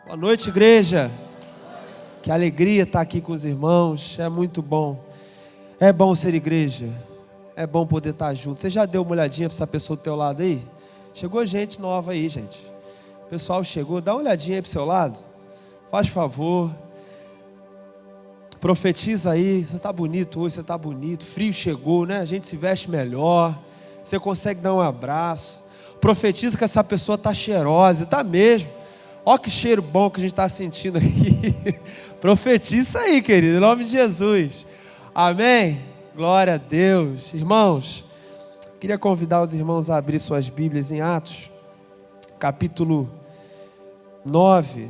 Boa noite, igreja. Que alegria estar aqui com os irmãos. É muito bom. É bom ser igreja. É bom poder estar junto. Você já deu uma olhadinha para essa pessoa do teu lado aí? Chegou gente nova aí, gente. O pessoal chegou. Dá uma olhadinha aí para o seu lado. Faz favor. Profetiza aí. Você está bonito hoje, você está bonito. Frio chegou, né? A gente se veste melhor. Você consegue dar um abraço. Profetiza que essa pessoa está cheirosa. Está mesmo. Olha que cheiro bom que a gente está sentindo aqui. Profetiza aí, querido, em nome de Jesus. Amém? Glória a Deus. Irmãos, queria convidar os irmãos a abrir suas Bíblias em Atos, capítulo 9.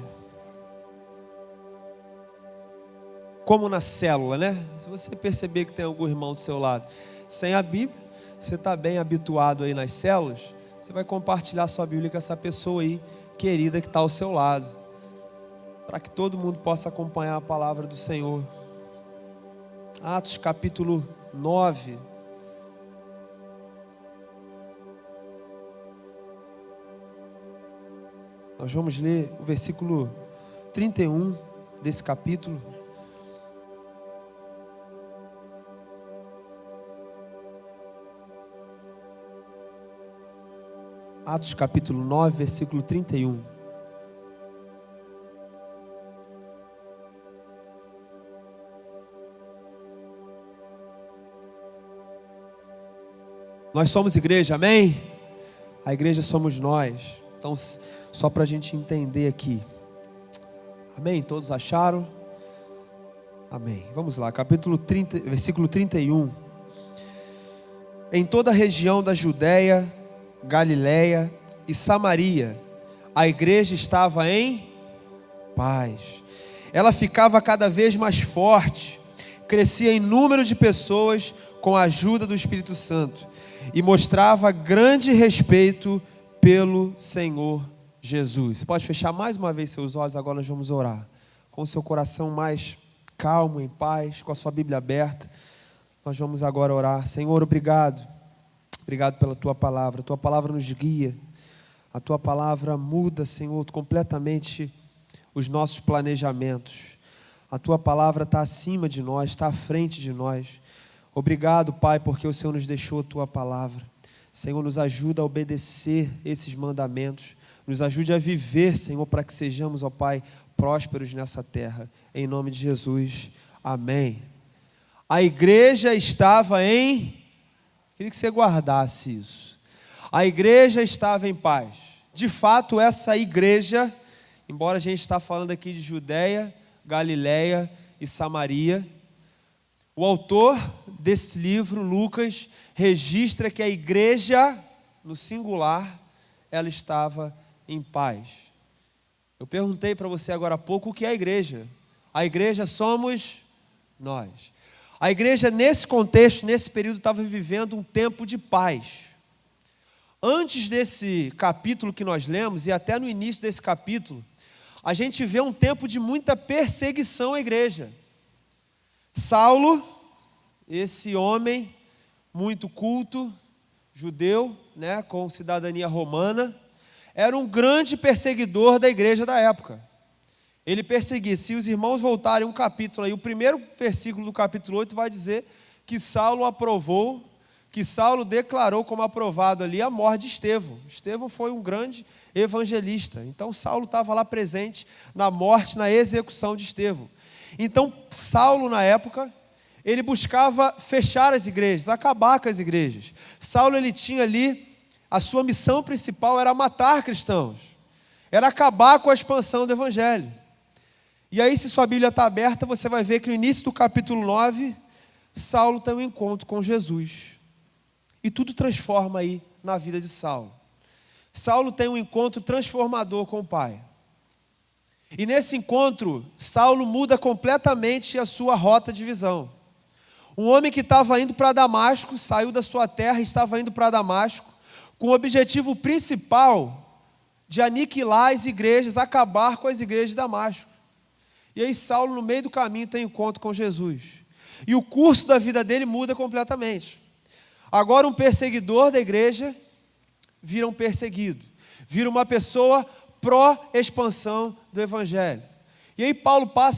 Como na célula, né? Se você perceber que tem algum irmão do seu lado sem a Bíblia, você está bem habituado aí nas células, você vai compartilhar sua Bíblia com essa pessoa aí, querida, que está ao seu lado, para que todo mundo possa acompanhar a palavra do Senhor. Atos capítulo 9. Nós vamos ler o versículo 31 desse capítulo. Atos capítulo 9, versículo 31. Nós somos igreja, amém? A igreja somos nós. Então, só para a gente entender aqui. Amém? Todos acharam? Amém. Vamos lá, capítulo 30, versículo 31. Em toda a região da Judéia, Galiléia e Samaria, a igreja estava em paz. Ela ficava cada vez mais forte, crescia em número de pessoas com a ajuda do Espírito Santo e mostrava grande respeito pelo Senhor Jesus. Você pode fechar mais uma vez seus olhos, agora nós vamos orar. Com o seu coração mais calmo, em paz, com a sua Bíblia aberta, nós vamos agora orar. Senhor, obrigado. Obrigado pela Tua palavra nos guia, a Tua palavra muda, Senhor, completamente os nossos planejamentos, a Tua palavra está acima de nós, está à frente de nós. Obrigado, Pai, porque o Senhor nos deixou a Tua palavra. Senhor, nos ajuda a obedecer esses mandamentos, nos ajude a viver, Senhor, para que sejamos, ó Pai, prósperos nessa terra, em nome de Jesus, amém. A igreja estava em... Queria que você guardasse isso. A igreja estava em paz. De fato, essa igreja, embora a gente está falando aqui de Judéia, Galiléia e Samaria, o autor desse livro, Lucas, registra que a igreja, no singular, ela estava em paz. Eu perguntei para você agora há pouco o que é a igreja. A igreja somos nós. A igreja, nesse contexto, nesse período, estava vivendo um tempo de paz. Antes desse capítulo que nós lemos, e até no início desse capítulo, a gente vê um tempo de muita perseguição à igreja. Saulo, esse homem muito culto, judeu, né, com cidadania romana, era um grande perseguidor da igreja da época. Ele perseguia. Se os irmãos voltarem um capítulo aí, o primeiro versículo do capítulo 8 vai dizer que Saulo aprovou, que Saulo declarou como aprovado ali a morte de Estevão. Estevão foi um grande evangelista. Então Saulo estava lá presente na morte, na execução de Estevão. Então Saulo, na época, ele buscava fechar as igrejas, acabar com as igrejas. Saulo, ele tinha ali, a sua missão principal era matar cristãos, era acabar com a expansão do evangelho. E aí, se sua Bíblia está aberta, você vai ver que no início do capítulo 9, Saulo tem um encontro com Jesus. E tudo transforma aí na vida de Saulo. Saulo tem um encontro transformador com o Pai. E nesse encontro, Saulo muda completamente a sua rota de visão. Um homem que estava indo para Damasco, saiu da sua terra e estava indo para Damasco, com o objetivo principal de aniquilar as igrejas, acabar com as igrejas de Damasco. E aí Saulo, no meio do caminho, tem encontro com Jesus. E o curso da vida dele muda completamente. Agora um perseguidor da igreja vira um perseguido. Vira uma pessoa pró-expansão do Evangelho. E aí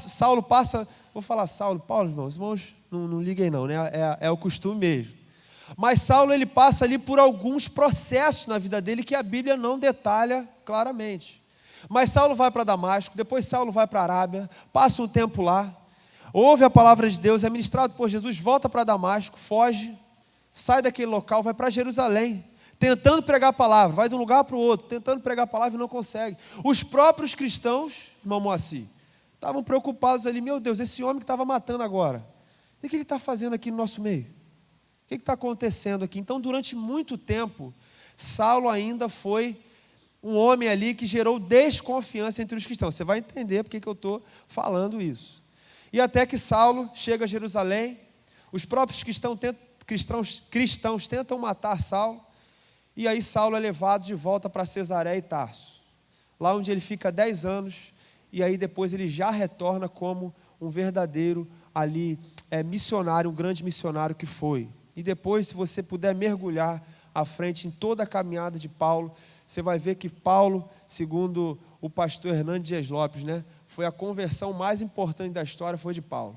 Saulo passa, vou falar Paulo, irmãos, não liguem não, né? É o costume mesmo. Mas Saulo, ele passa ali por alguns processos na vida dele que a Bíblia não detalha claramente. Mas Saulo vai para Damasco, depois Saulo vai para a Arábia, passa um tempo lá, ouve a palavra de Deus, é ministrado por Jesus, volta para Damasco, foge, sai daquele local, vai para Jerusalém, tentando pregar a palavra, vai de um lugar para o outro, tentando pregar a palavra e não consegue. Os próprios cristãos, irmão Moacir, estavam preocupados ali, meu Deus, esse homem que estava matando agora, o que ele está fazendo aqui no nosso meio? O que está acontecendo aqui? Então, durante muito tempo, Saulo ainda foi um homem ali que gerou desconfiança entre os cristãos. Você vai entender porque que eu estou falando isso. E até que Saulo chega a Jerusalém, os próprios cristãos tentam matar Saulo, e aí Saulo é levado de volta para Cesareia e Tarso, lá onde ele fica 10 anos, e aí depois ele já retorna como um verdadeiro ali, missionário, um grande missionário que foi. E depois, se você puder mergulhar à frente em toda a caminhada de Paulo, você vai ver que Paulo, segundo o pastor Hernandes Dias Lopes, né, foi a conversão mais importante da história, foi de Paulo.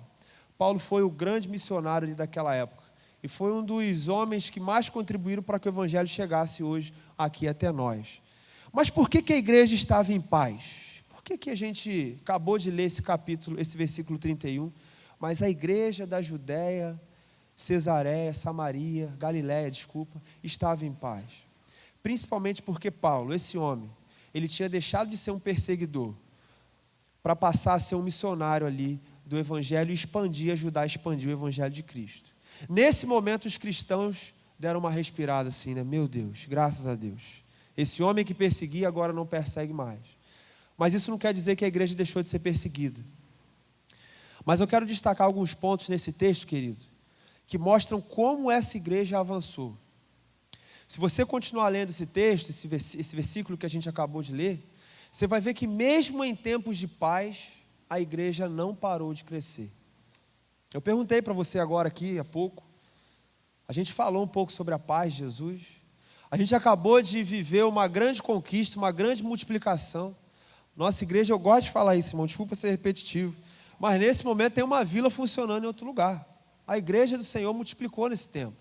Paulo foi o grande missionário ali daquela época. E foi um dos homens que mais contribuíram para que o Evangelho chegasse hoje aqui até nós. Mas por que a igreja estava em paz? Por que a gente acabou de ler esse versículo 31? Mas a igreja da Judéia, Cesareia, Samaria, Galiléia, estava em paz. Principalmente porque Paulo, esse homem, ele tinha deixado de ser um perseguidor para passar a ser um missionário ali do Evangelho e ajudar a expandir o Evangelho de Cristo. Nesse momento os cristãos deram uma respirada assim, né? Meu Deus, graças a Deus. Esse homem que perseguia agora não persegue mais. Mas isso não quer dizer que a igreja deixou de ser perseguida. Mas eu quero destacar alguns pontos nesse texto, querido, que mostram como essa igreja avançou. Se você continuar lendo esse texto, esse versículo que a gente acabou de ler, você vai ver que mesmo em tempos de paz, a igreja não parou de crescer. Eu perguntei para você agora aqui, há pouco, a gente falou um pouco sobre a paz de Jesus, a gente acabou de viver uma grande conquista, uma grande multiplicação. Nossa igreja, eu gosto de falar isso, irmão, desculpa ser repetitivo, mas nesse momento tem uma vila funcionando em outro lugar. A igreja do Senhor multiplicou nesse tempo.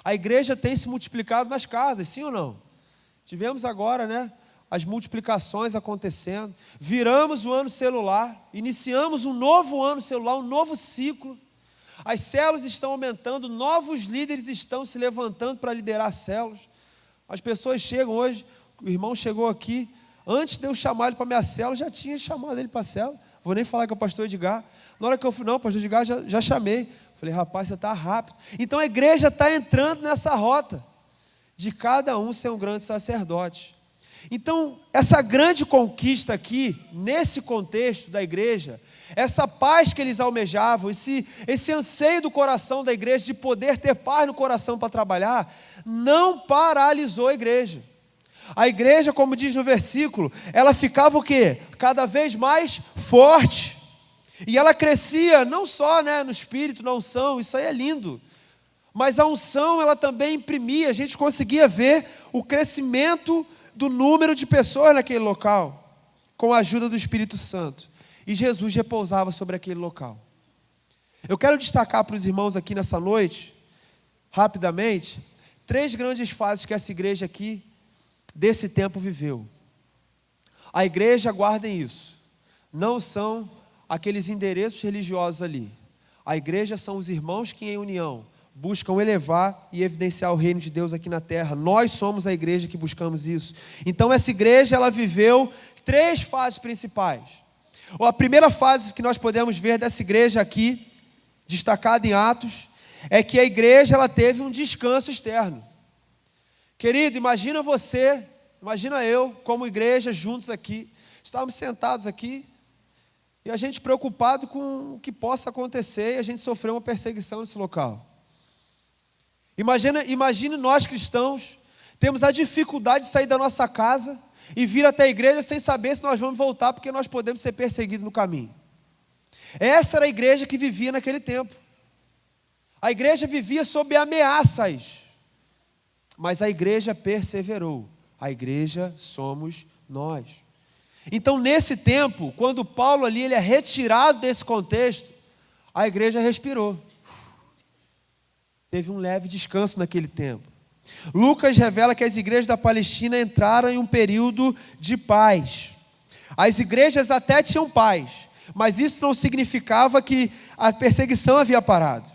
A igreja tem se multiplicado nas casas, sim ou não? Tivemos agora, né, as multiplicações acontecendo. Viramos o ano celular, iniciamos um novo ano celular, um novo ciclo. As células estão aumentando, novos líderes estão se levantando para liderar células. As pessoas chegam hoje, o irmão chegou aqui, antes de eu chamar ele para a minha célula, já tinha chamado ele para a célula. Vou nem falar que é o pastor Edgar. Na hora que eu fui, não, o pastor Edgar já chamei. Falei, rapaz, você está rápido. Então a igreja está entrando nessa rota de cada um ser um grande sacerdote. Então, essa grande conquista aqui, nesse contexto da igreja, essa paz que eles almejavam, esse anseio do coração da igreja de poder ter paz no coração para trabalhar, não paralisou a igreja. A igreja, como diz no versículo, ela ficava o quê? Cada vez mais forte. E ela crescia não só, né, no espírito, na unção, isso aí é lindo. Mas a unção, ela também imprimia, a gente conseguia ver o crescimento do número de pessoas naquele local, com a ajuda do Espírito Santo. E Jesus repousava sobre aquele local. Eu quero destacar para os irmãos aqui nessa noite, rapidamente, 3 grandes fases que essa igreja aqui, desse tempo, viveu. A igreja, guardem isso, não são aqueles endereços religiosos ali. A igreja são os irmãos que em união buscam elevar e evidenciar o reino de Deus aqui na terra. Nós somos a igreja que buscamos isso. Então essa igreja, ela viveu 3 fases principais. A primeira fase que nós podemos ver dessa igreja aqui, destacada em Atos, é que a igreja, ela teve um descanso externo. Querido, imagina eu, como igreja, juntos aqui, estávamos sentados aqui, e a gente preocupado com o que possa acontecer, e a gente sofreu uma perseguição nesse local. Imagine nós cristãos, temos a dificuldade de sair da nossa casa e vir até a igreja sem saber se nós vamos voltar, porque nós podemos ser perseguidos no caminho. Essa era a igreja que vivia naquele tempo. A igreja vivia sob ameaças, mas a igreja perseverou. A igreja somos nós. Então, nesse tempo, quando Paulo ali ele é retirado desse contexto, a igreja respirou. Teve um leve descanso naquele tempo. Lucas revela que as igrejas da Palestina entraram em um período de paz. As igrejas até tinham paz, mas isso não significava que a perseguição havia parado.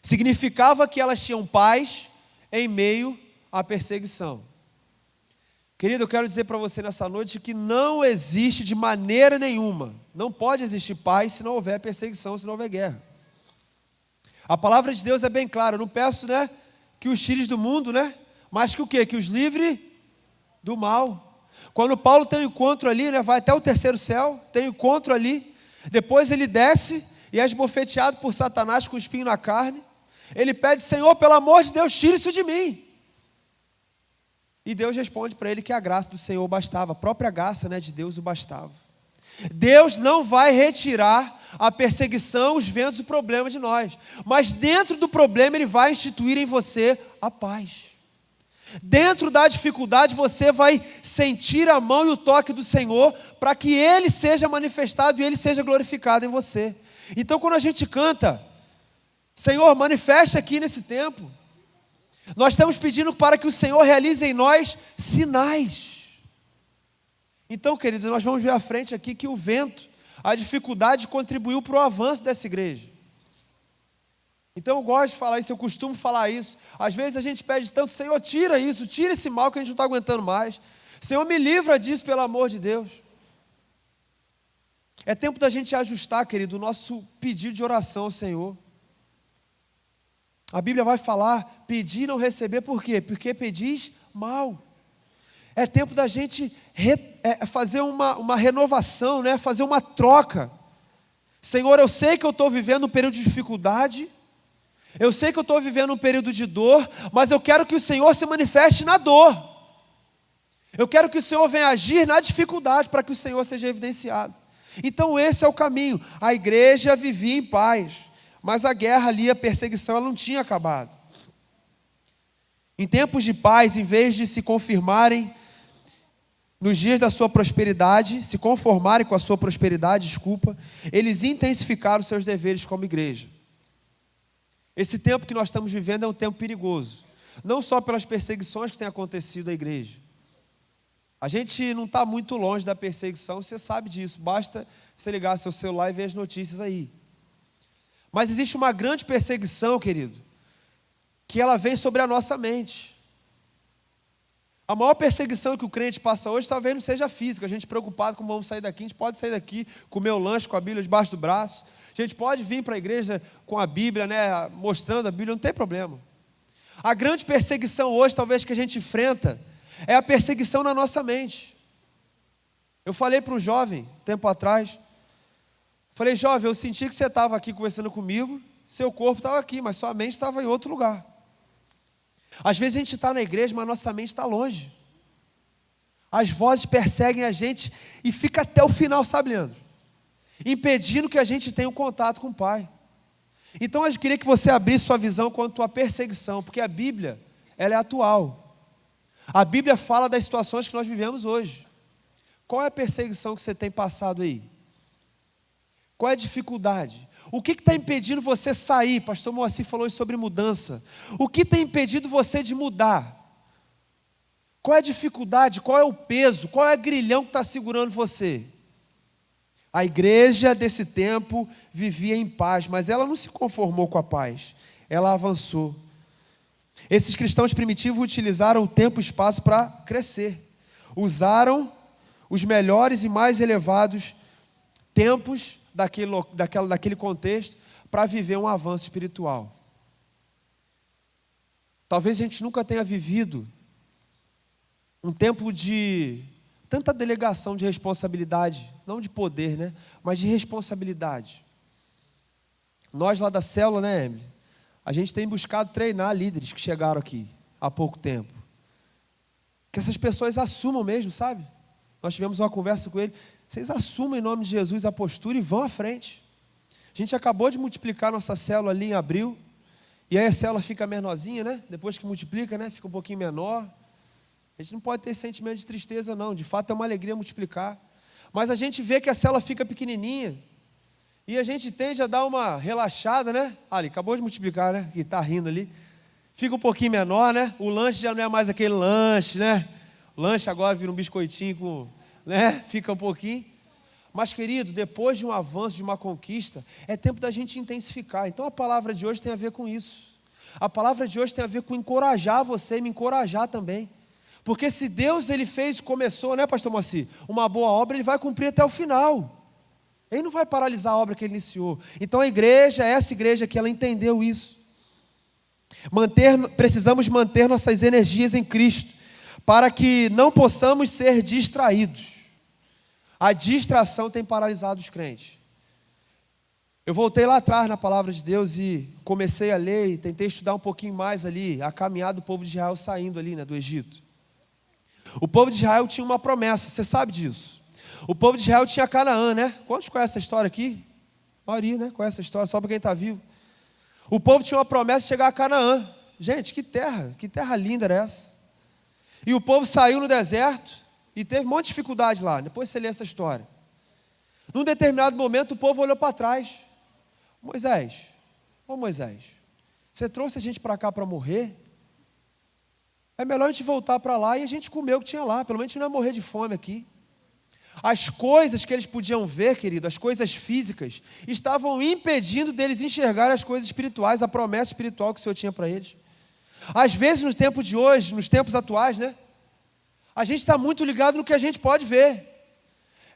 Significava que elas tinham paz em meio à perseguição. Querido, eu quero dizer para você nessa noite que não existe de maneira nenhuma, não pode existir paz se não houver perseguição, se não houver guerra. A palavra de Deus é bem clara, eu não peço, que os tires do mundo, mas que o quê? Que os livre do mal. Quando Paulo tem um encontro ali, vai até o terceiro céu, tem um encontro ali, depois ele desce e é esbofeteado por Satanás com espinho na carne. Ele pede: Senhor, pelo amor de Deus, tire isso de mim. E Deus responde para ele que a graça do Senhor bastava, a própria graça de Deus o bastava. Deus não vai retirar a perseguição, os ventos, o problema de nós, mas dentro do problema Ele vai instituir em você a paz. Dentro da dificuldade você vai sentir a mão e o toque do Senhor, para que Ele seja manifestado e Ele seja glorificado em você. Então quando a gente canta: Senhor, manifeste aqui nesse tempo, nós estamos pedindo para que o Senhor realize em nós sinais. Então, queridos, nós vamos ver à frente aqui que o vento, a dificuldade contribuiu para o avanço dessa igreja. Então eu gosto de falar isso, eu costumo falar isso. Às vezes a gente pede tanto: Senhor, tira isso, tira esse mal que a gente não está aguentando mais. Senhor, me livra disso, pelo amor de Deus. É tempo da gente ajustar, querido, o nosso pedido de oração ao Senhor. A Bíblia vai falar: pedir e não receber, por quê? Porque pedis mal. É tempo da gente fazer uma renovação, fazer uma troca. Senhor, eu sei que eu estou vivendo um período de dificuldade, eu sei que eu estou vivendo um período de dor, mas eu quero que o Senhor se manifeste na dor. Eu quero que o Senhor venha agir na dificuldade, para que o Senhor seja evidenciado. Então esse é o caminho. A igreja vivia em paz, mas a guerra ali, a perseguição, ela não tinha acabado. Em tempos de paz, em vez de se confirmarem nos dias da sua prosperidade, se conformarem com a sua prosperidade, eles intensificaram seus deveres como igreja. Esse tempo que nós estamos vivendo é um tempo perigoso, não só pelas perseguições que têm acontecido à igreja. A gente não está muito longe da perseguição, você sabe disso, basta você ligar seu celular e ver as notícias aí. Mas existe uma grande perseguição, querido, que ela vem sobre a nossa mente. A maior perseguição que o crente passa hoje talvez não seja física. A gente preocupado com vamos sair daqui, a gente pode sair daqui, comer o lanche com a Bíblia debaixo do braço. A gente pode vir para a igreja com a Bíblia, mostrando a Bíblia, não tem problema. A grande perseguição hoje, talvez, que a gente enfrenta, é a perseguição na nossa mente. Eu falei para um jovem, tempo atrás, falei: jovem, eu senti que você estava aqui conversando comigo, seu corpo estava aqui, mas sua mente estava em outro lugar. Às vezes a gente está na igreja, mas nossa mente está longe. As vozes perseguem a gente e fica até o final, sabe, Leandro? Impedindo que a gente tenha um contato com o Pai. Então eu queria que você abrisse sua visão quanto à perseguição, porque a Bíblia, ela é atual. A Bíblia fala das situações que nós vivemos hoje. Qual é a perseguição que você tem passado aí? Qual é a dificuldade? O que está impedindo você sair? Pastor Moacir falou sobre mudança. O que tem impedido você de mudar? Qual é a dificuldade? Qual é o peso? Qual é o grilhão que está segurando você? A igreja desse tempo vivia em paz, mas ela não se conformou com a paz. Ela avançou. Esses cristãos primitivos utilizaram o tempo e o espaço para crescer. Usaram os melhores e mais elevados tempos daquele contexto para viver um avanço espiritual. Talvez a gente nunca tenha vivido um tempo de tanta delegação de responsabilidade, não de poder, mas de responsabilidade. Nós lá da célula, Emily, a gente tem buscado treinar líderes que chegaram aqui há pouco tempo. Que essas pessoas assumam mesmo, sabe? Nós tivemos uma conversa com ele. Vocês assumam em nome de Jesus a postura e vão à frente. A gente acabou de multiplicar nossa célula ali em abril. E aí a célula fica menorzinha, Depois que multiplica, fica um pouquinho menor. A gente não pode ter sentimento de tristeza, não. De fato, é uma alegria multiplicar. Mas a gente vê que a célula fica pequenininha. E a gente tende a dar uma relaxada, né? Ali, acabou de multiplicar, né? Que está rindo ali. Fica um pouquinho menor, né? O lanche já não é mais aquele lanche, né? O lanche agora vira um biscoitinho com, né? Fica um pouquinho. Mas, querido, depois de um avanço, de uma conquista, é tempo da gente intensificar. Então, a palavra de hoje tem a ver com isso. A palavra de hoje tem a ver com encorajar você e me encorajar também. Porque se Deus, Ele fez, começou, né, pastor Moacir? Uma boa obra, Ele vai cumprir até o final. Ele não vai paralisar a obra que Ele iniciou. Então, a igreja, essa igreja que ela entendeu isso. Precisamos manter nossas energias em Cristo, para que não possamos ser distraídos. A distração tem paralisado os crentes. Eu voltei lá atrás na palavra de Deus e comecei a ler e tentei estudar um pouquinho mais ali, a caminhada do povo de Israel saindo ali, né, do Egito. O povo de Israel tinha uma promessa, você sabe disso. O povo de Israel tinha Canaã, né? Quantos conhecem essa história aqui? A maioria, né? Conhece essa história, só para quem está vivo. O povo tinha uma promessa de chegar a Canaã. Gente, que terra linda era essa? E o povo saiu no deserto e teve um monte de dificuldade lá. Depois você lê essa história. Num determinado momento o povo olhou para trás. Moisés, você trouxe a gente para cá para morrer? É melhor a gente voltar para lá e a gente comer o que tinha lá. Pelo menos a gente não ia morrer de fome aqui. As coisas que eles podiam ver, querido, as coisas físicas, estavam impedindo deles enxergar as coisas espirituais, a promessa espiritual que o Senhor tinha para eles. Às vezes, nos tempos de hoje, nos tempos atuais, né? A gente está muito ligado no que a gente pode ver.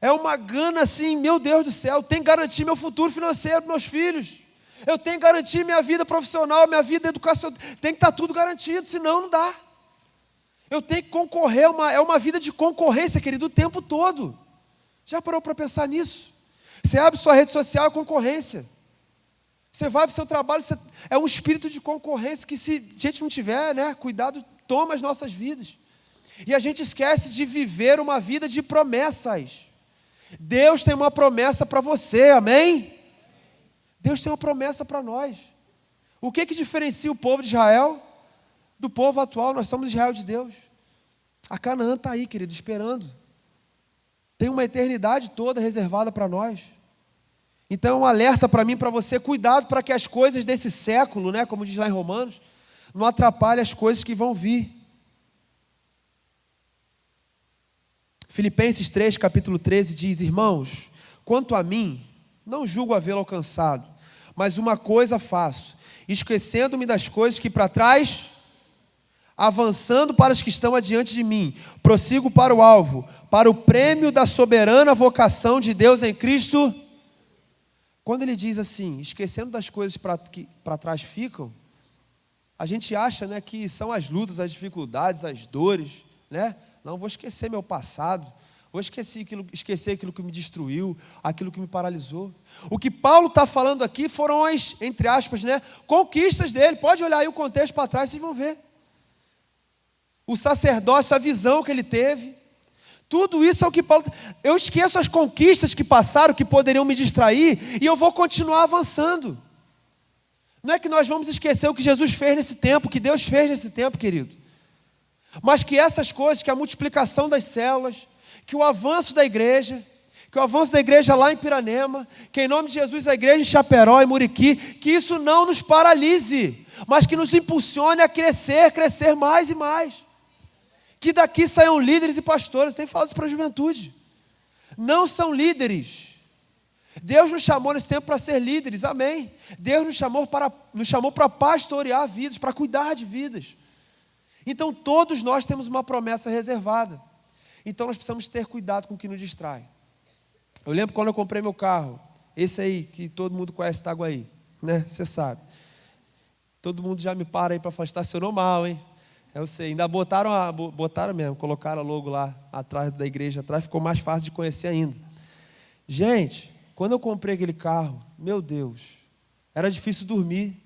É uma gana assim, meu Deus do céu, eu tenho que garantir meu futuro financeiro dos meus filhos. Eu tenho que garantir minha vida profissional, minha vida educacional. Tem que estar tudo garantido, senão não dá. Eu tenho que concorrer, é uma vida de concorrência, querido, o tempo todo. Já parou para pensar nisso? Você abre sua rede social, é concorrência. Você vai para o seu trabalho, é um espírito de concorrência que, se a gente não tiver, né, cuidado, toma as nossas vidas. E a gente esquece de viver uma vida de promessas. Deus tem uma promessa para você, amém? Deus tem uma promessa para nós. O que diferencia o povo de Israel do povo atual? Nós somos Israel de Deus. A Canaã está aí, querido, esperando. Tem uma eternidade toda reservada para nós. Então é um alerta para mim e para você, cuidado para que as coisas desse século, né, como diz lá em Romanos, não atrapalhem as coisas que vão vir. Filipenses 3, capítulo 13 diz: irmãos, quanto a mim, não julgo havê-lo alcançado, mas uma coisa faço, esquecendo-me das coisas que para trás, avançando para as que estão adiante de mim, prossigo para o alvo, para o prêmio da soberana vocação de Deus em Cristo. Quando ele diz assim, esquecendo das coisas que para trás ficam, a gente acha, né, que são as lutas, as dificuldades, as dores, né? Não, vou esquecer meu passado, vou esquecer aquilo que me destruiu, aquilo que me paralisou. O que Paulo está falando aqui foram as, entre aspas, né, conquistas dele. Pode olhar aí o contexto para trás, vocês vão ver. O sacerdócio, a visão que ele teve, tudo isso é o que Paulo... Eu esqueço as conquistas que passaram, que poderiam me distrair, e eu vou continuar avançando. Não é que nós vamos esquecer o que Jesus fez nesse tempo, o que Deus fez nesse tempo, querido. Mas que essas coisas, que a multiplicação das células, que o avanço da igreja lá em Piranema, que em nome de Jesus a igreja em Chaperó e Muriqui, que isso não nos paralise, mas que nos impulsione a crescer mais e mais. Que daqui saiam líderes e pastores. Tem falado isso para a juventude. Não são líderes. Deus nos chamou nesse tempo para ser líderes, amém. Deus nos chamou para pastorear vidas, para cuidar de vidas. Então todos nós temos uma promessa reservada. Então nós precisamos ter cuidado com o que nos distrai. Eu lembro quando eu comprei meu carro, esse aí que todo mundo conhece, Itaguaí, né? Você sabe. Todo mundo já me para aí para falar, estacionou mal, hein? Eu sei, ainda botaram mesmo, colocaram a logo lá atrás da igreja, atrás, ficou mais fácil de conhecer ainda. Gente, quando eu comprei aquele carro, meu Deus, era difícil dormir.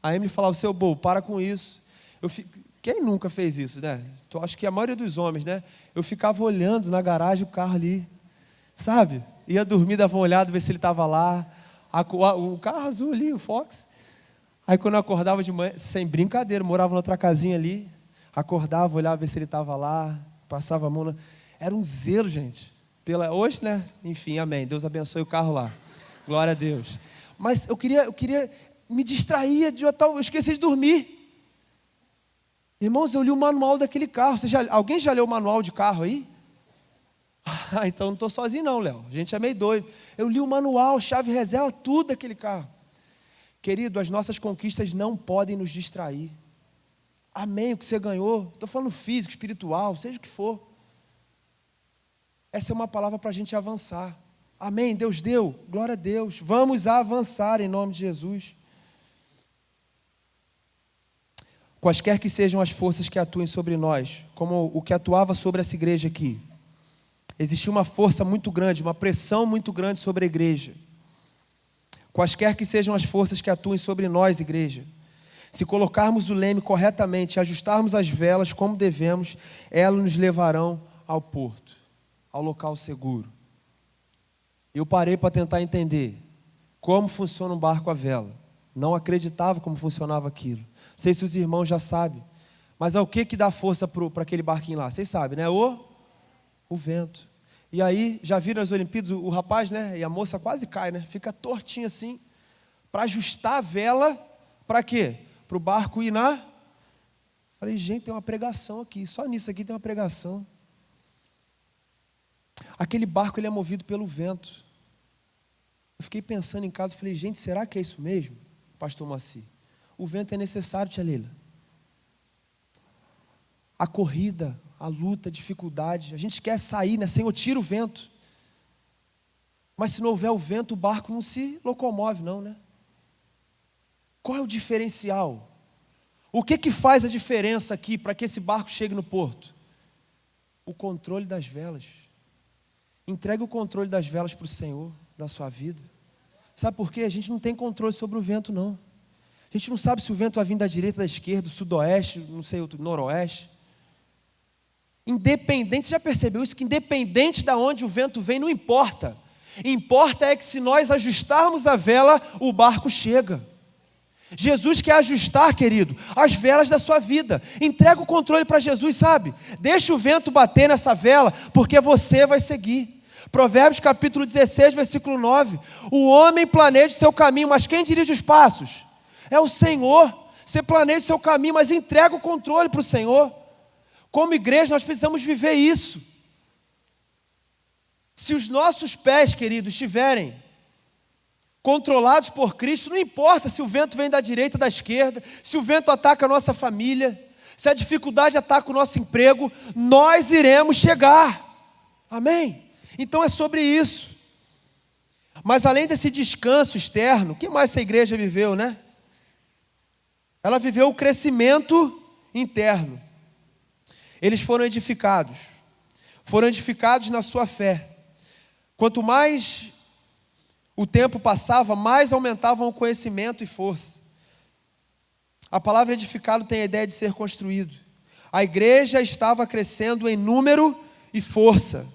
A Emily falava, seu Bo, para com isso. Quem nunca fez isso, né? Eu acho que a maioria dos homens, né? Eu ficava olhando na garagem o carro ali, sabe? Ia dormir, dava uma olhada, ver se ele estava lá. O carro azul ali, o Fox. Aí quando eu acordava de manhã, sem brincadeira, morava na outra casinha ali. Acordava, olhava ver se ele estava lá, passava a mão na... Era um zelo, gente. Hoje, né? Enfim, amém. Deus abençoe o carro lá. Glória a Deus. Mas eu queria me distrair, eu esqueci de dormir. Irmãos, eu li o manual daquele carro. Alguém já leu o manual de carro aí? Ah, então não estou sozinho não, Léo. A gente é meio doido. Eu li o manual, chave reserva, tudo daquele carro. Querido, as nossas conquistas não podem nos distrair. Amém, o que você ganhou. Estou falando físico, espiritual, seja o que for. Essa é uma palavra para a gente avançar. Amém, Deus deu, glória a Deus. Vamos avançar em nome de Jesus. Quaisquer que sejam as forças que atuem sobre nós, como o que atuava sobre essa igreja aqui, existia uma força muito grande, uma pressão muito grande sobre a igreja. Quaisquer que sejam as forças que atuem sobre nós, igreja, se colocarmos o leme corretamente, ajustarmos as velas como devemos, elas nos levarão ao porto, ao local seguro. Eu parei para tentar entender como funciona um barco à vela. Não acreditava como funcionava aquilo. Não sei se os irmãos já sabem. Mas é o que dá força para aquele barquinho lá? Vocês sabem, né? O vento. E aí, já viram as Olimpíadas, o rapaz, né? E a moça quase cai, né? Fica tortinho assim, para ajustar a vela, para quê? Para o barco ir na... Falei, gente, tem uma pregação aqui. Só nisso aqui tem uma pregação. Aquele barco, ele é movido pelo vento. Eu fiquei pensando em casa, falei, gente, será que é isso mesmo, pastor Moacir? O vento é necessário, tia Leila. A corrida, a luta, a dificuldade, a gente quer sair, né? Senhor, tira o vento. Mas se não houver o vento, o barco não se locomove, não, né? Qual é o diferencial? O que faz a diferença aqui para que esse barco chegue no porto? O controle das velas. Entregue o controle das velas para o Senhor, da sua vida. Sabe por quê? A gente não tem controle sobre o vento, não. A gente não sabe se o vento vai vir da direita, da esquerda, do sudoeste, não sei, do noroeste. Independente, você já percebeu isso? Que independente de onde o vento vem, não importa. Importa é que se nós ajustarmos a vela, o barco chega. Jesus quer ajustar, querido, as velas da sua vida. Entrega o controle para Jesus, sabe? Deixa o vento bater nessa vela, porque você vai seguir. Provérbios capítulo 16, versículo 9. O homem planeja o seu caminho, mas quem dirige os passos? É o Senhor. Você planeja o seu caminho, mas entrega o controle para o Senhor. Como igreja, nós precisamos viver isso. Se os nossos pés, queridos, estiverem controlados por Cristo, não importa se o vento vem da direita ou da esquerda, se o vento ataca a nossa família, se a dificuldade ataca o nosso emprego, nós iremos chegar. Amém? Então é sobre isso. Mas além desse descanso externo, o que mais essa igreja viveu, né? Ela viveu o crescimento interno. Eles foram edificados na sua fé. Quanto mais o tempo passava, mais aumentavam o conhecimento e força. A palavra edificado tem a ideia de ser construído. A igreja estava crescendo em número e força.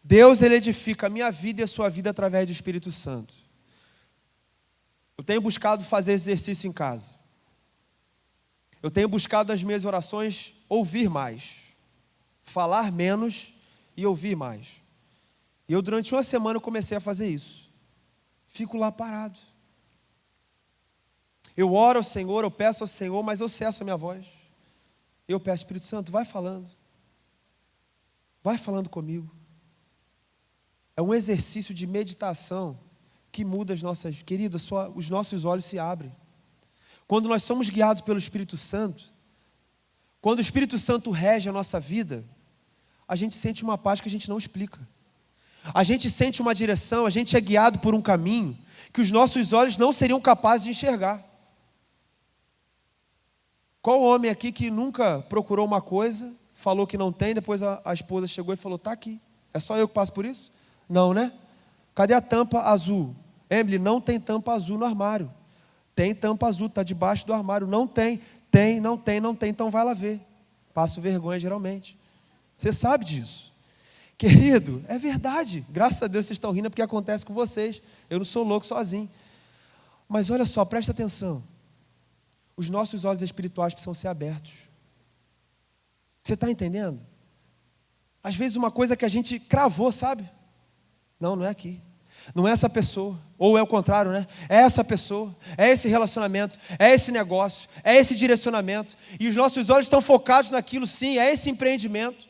Deus, Ele edifica a minha vida e a sua vida através do Espírito Santo. Eu tenho buscado fazer exercício em casa. Eu tenho buscado nas minhas orações ouvir mais, falar menos e ouvir mais. E eu durante uma semana eu comecei a fazer isso. Fico lá parado. Eu oro ao Senhor, eu peço ao Senhor, mas eu cesso a minha voz. Eu peço, Espírito Santo, vai falando. Vai falando comigo. É um exercício de meditação que muda as nossas... Querido, os nossos olhos se abrem. Quando nós somos guiados pelo Espírito Santo, quando o Espírito Santo rege a nossa vida, a gente sente uma paz que a gente não explica. A gente sente uma direção, a gente é guiado por um caminho que os nossos olhos não seriam capazes de enxergar. Qual homem aqui que nunca procurou uma coisa, falou que não tem, depois a esposa chegou e falou, está aqui. É só eu que passo por isso? Não, né? Cadê a tampa azul? Emily, não tem tampa azul no armário. Tem tampa azul, está debaixo do armário. Não tem. Tem, não tem, não tem. Então vai lá ver. Passo vergonha geralmente. Você sabe disso. Querido, é verdade. Graças a Deus vocês estão rindo porque acontece com vocês. Eu não sou louco sozinho. Mas olha só, presta atenção. Os nossos olhos espirituais precisam ser abertos. Você está entendendo? Às vezes uma coisa que a gente cravou, sabe? Não é aqui. Não é essa pessoa. Ou é o contrário, né? É essa pessoa, é esse relacionamento, é esse negócio, é esse direcionamento. E os nossos olhos estão focados naquilo, sim, é esse empreendimento,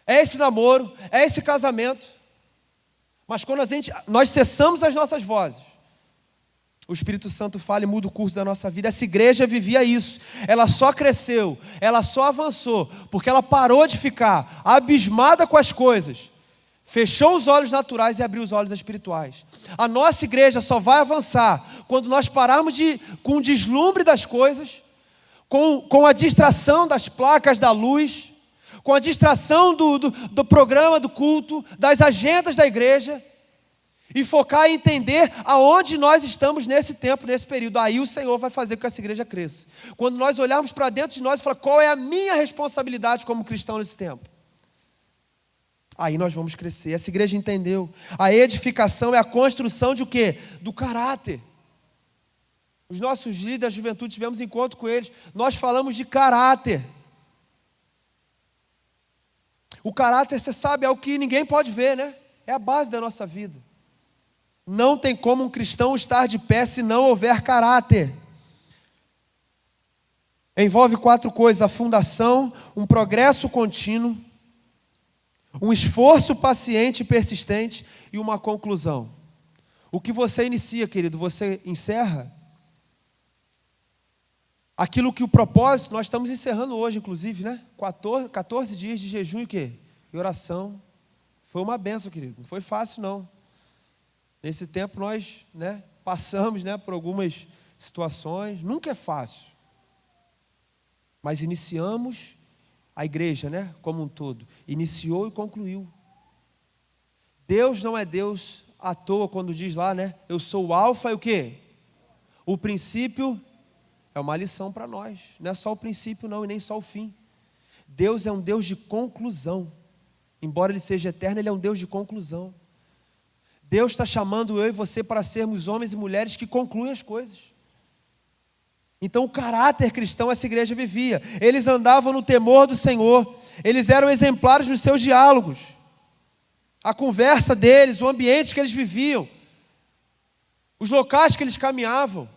é esse namoro, é esse casamento. Mas quando nós cessamos as nossas vozes, o Espírito Santo fala e muda o curso da nossa vida. Essa igreja vivia isso. Ela só cresceu, ela só avançou, porque ela parou de ficar abismada com as coisas, fechou os olhos naturais e abriu os olhos espirituais. A nossa igreja só vai avançar quando nós pararmos com o deslumbre das coisas, com a distração das placas da luz, com a distração do programa do culto, das agendas da igreja, e focar em entender aonde nós estamos nesse tempo, nesse período. Aí o Senhor vai fazer com que essa igreja cresça. Quando nós olharmos para dentro de nós e falar, qual é a minha responsabilidade como cristão nesse tempo? Aí nós vamos crescer. Essa igreja entendeu. A edificação é a construção de o quê? Do caráter. Os nossos líderes da juventude, tivemos encontro com eles. Nós falamos de caráter. O caráter, você sabe, é o que ninguém pode ver, né? É a base da nossa vida. Não tem como um cristão estar de pé se não houver caráter. Envolve 4 coisas: a fundação, um progresso contínuo, um esforço paciente e persistente e uma conclusão. O que você inicia, querido, você encerra. Aquilo que o propósito, nós estamos encerrando hoje, inclusive, né? 14 dias de jejum e o quê? E oração. Foi uma bênção, querido. Não foi fácil, não. Nesse tempo nós, passamos, por algumas situações. Nunca é fácil. Mas iniciamos a igreja, como um todo. Iniciou e concluiu. Deus não é Deus à toa quando diz lá, eu sou o alfa e o quê? O princípio é uma lição para nós. Não é só o princípio não e nem só o fim. Deus é um Deus de conclusão. Embora Ele seja eterno, Ele é um Deus de conclusão. Deus está chamando eu e você para sermos homens e mulheres que concluem as coisas. Então o caráter cristão essa igreja vivia. Eles andavam no temor do Senhor. Eles eram exemplares nos seus diálogos. A conversa deles, o ambiente que eles viviam. Os locais que eles caminhavam.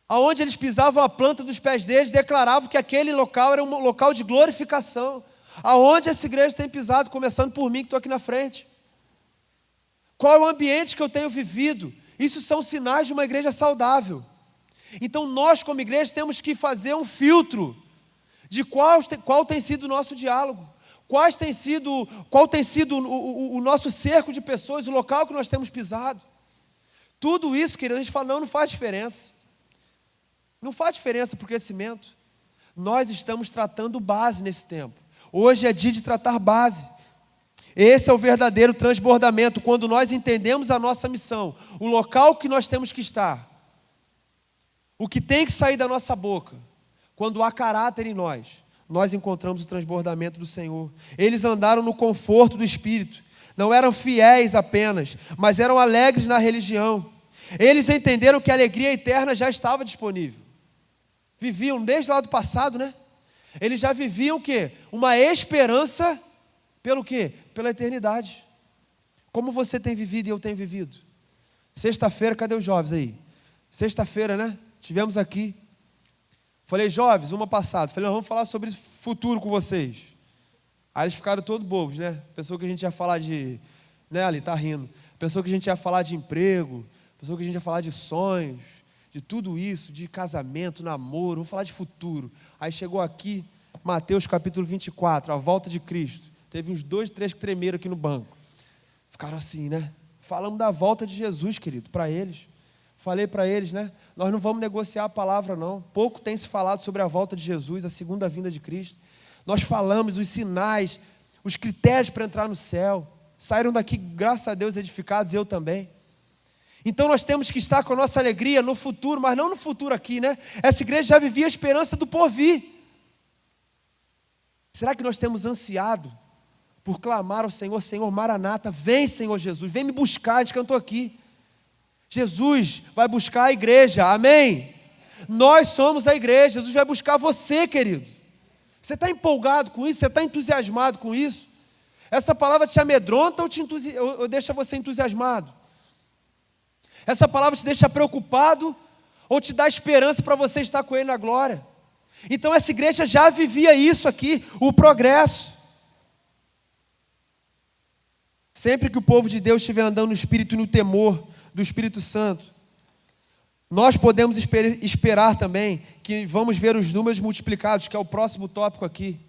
Aonde eles pisavam a planta dos pés deles, declaravam que aquele local era um local de glorificação. Aonde essa igreja tem pisado, começando por mim que estou aqui na frente. Qual é o ambiente que eu tenho vivido? Isso são sinais de uma igreja saudável. Então nós como igreja temos que fazer um filtro de qual tem sido o nosso diálogo, qual tem sido o nosso cerco de pessoas, o local que nós temos pisado. Tudo isso, querido, a gente fala, não faz diferença. Não faz diferença para o crescimento. Nós estamos tratando base nesse tempo. Hoje é dia de tratar base. Esse é o verdadeiro transbordamento, quando nós entendemos a nossa missão, o local que nós temos que estar, o que tem que sair da nossa boca. Quando há caráter em nós encontramos o transbordamento do Senhor. Eles andaram no conforto do Espírito, não eram fiéis apenas, mas eram alegres na religião. Eles entenderam que a alegria eterna já estava disponível. Viviam desde lá do passado, Eles já viviam o quê? Uma esperança pelo quê? Pela eternidade. Como você tem vivido e eu tenho vivido? Sexta-feira, cadê os jovens aí? Sexta-feira, Tivemos aqui. Falei, jovens, uma passada. Falei, vamos falar sobre futuro com vocês. Aí eles ficaram todos bobos, Pensou que a gente ia falar de... Ali, tá rindo. Pensou que a gente ia falar de emprego. Pensou que a gente ia falar de sonhos. De tudo isso, de casamento, namoro. Vamos falar de futuro. Aí chegou aqui, Mateus capítulo 24, a volta de Cristo. Teve uns 2, 3 que tremeram aqui no banco. Ficaram assim, Falamos da volta de Jesus, querido, para eles. Falei para eles, Nós não vamos negociar a palavra, não. Pouco tem se falado sobre a volta de Jesus, a segunda vinda de Cristo. Nós falamos os sinais, os critérios para entrar no céu. Saíram daqui, graças a Deus, edificados, eu também. Então nós temos que estar com a nossa alegria no futuro, mas não no futuro aqui, Essa igreja já vivia a esperança do porvir. Será que nós temos ansiado por clamar ao Senhor, Senhor Maranata, vem Senhor Jesus, vem me buscar, a gente cantou aqui. Jesus vai buscar a igreja, amém? Nós somos a igreja, Jesus vai buscar você, querido. Você está empolgado com isso? Você está entusiasmado com isso? Essa palavra te amedronta ou deixa você entusiasmado? Essa palavra te deixa preocupado ou te dá esperança para você estar com Ele na glória? Então essa igreja já vivia isso aqui, o progresso. Sempre que o povo de Deus estiver andando no Espírito e no temor do Espírito Santo, nós podemos esperar também que vamos ver os números multiplicados, que é o próximo tópico aqui.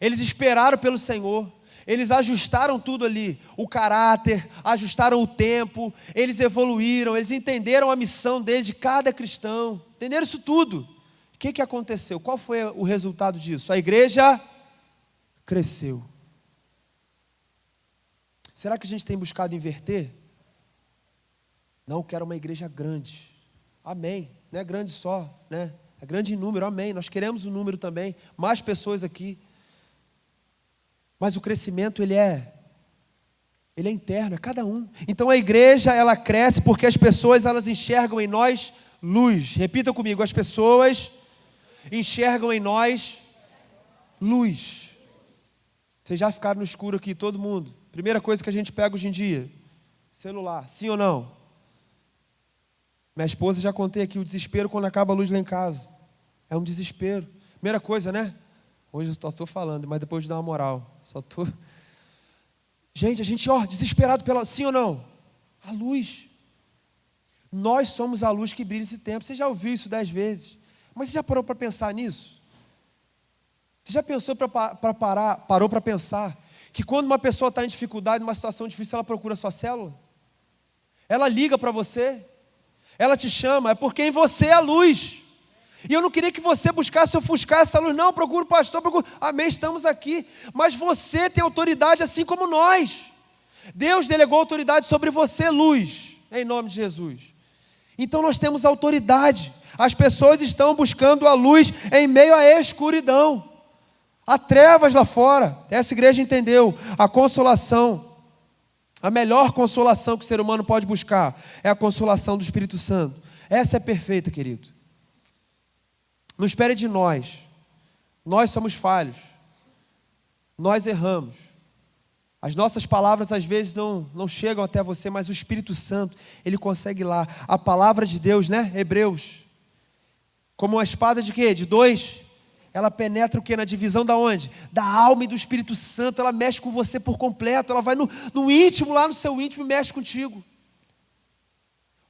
Eles esperaram pelo Senhor, eles ajustaram tudo ali, o caráter, ajustaram o tempo, eles evoluíram, eles entenderam a missão deles, de cada cristão, entenderam isso tudo. O que aconteceu? Qual foi o resultado disso? A igreja cresceu. Será que a gente tem buscado inverter? Não, quero uma igreja grande. Amém. Não é grande só, né? É grande em número, amém. Nós queremos um número também, mais pessoas aqui. Mas o crescimento, ele é interno, é cada um. Então a igreja, ela cresce porque as pessoas, elas enxergam em nós luz. Repita comigo, as pessoas enxergam em nós luz. Vocês já ficaram no escuro aqui, todo mundo? Primeira coisa que a gente pega hoje em dia, celular, sim ou não? Minha esposa, já contei aqui, o desespero quando acaba a luz lá em casa. É um desespero. Primeira coisa, né? Hoje eu só estou falando, mas depois de dar uma moral. Gente, a gente, desesperado pela... Sim ou não? A luz. Nós somos a luz que brilha esse tempo. Você já ouviu isso 10 vezes. Mas você já parou para pensar nisso? Você já pensou parou para pensar que quando uma pessoa está em dificuldade, numa situação difícil, ela procura a sua célula? Ela liga para você? Ela te chama? É porque em você é a luz. E eu não queria que você buscasse ofuscar essa luz. Não, procura o pastor, procura. Amém, estamos aqui. Mas você tem autoridade assim como nós. Deus delegou autoridade sobre você, luz, em nome de Jesus. Então nós temos autoridade. As pessoas estão buscando a luz em meio à escuridão. Há trevas lá fora. Essa igreja entendeu. A consolação, a melhor consolação que o ser humano pode buscar é a consolação do Espírito Santo. Essa é perfeita, querido. Não espere de nós. Nós somos falhos. Nós erramos. As nossas palavras às vezes não chegam até você, mas o Espírito Santo, ele consegue ir lá. A palavra de Deus, né? Hebreus. Como uma espada de quê? De 2. Ela penetra o quê? Na divisão da onde? Da alma e do Espírito Santo. Ela mexe com você por completo. Ela vai no íntimo, lá no seu íntimo, e mexe contigo.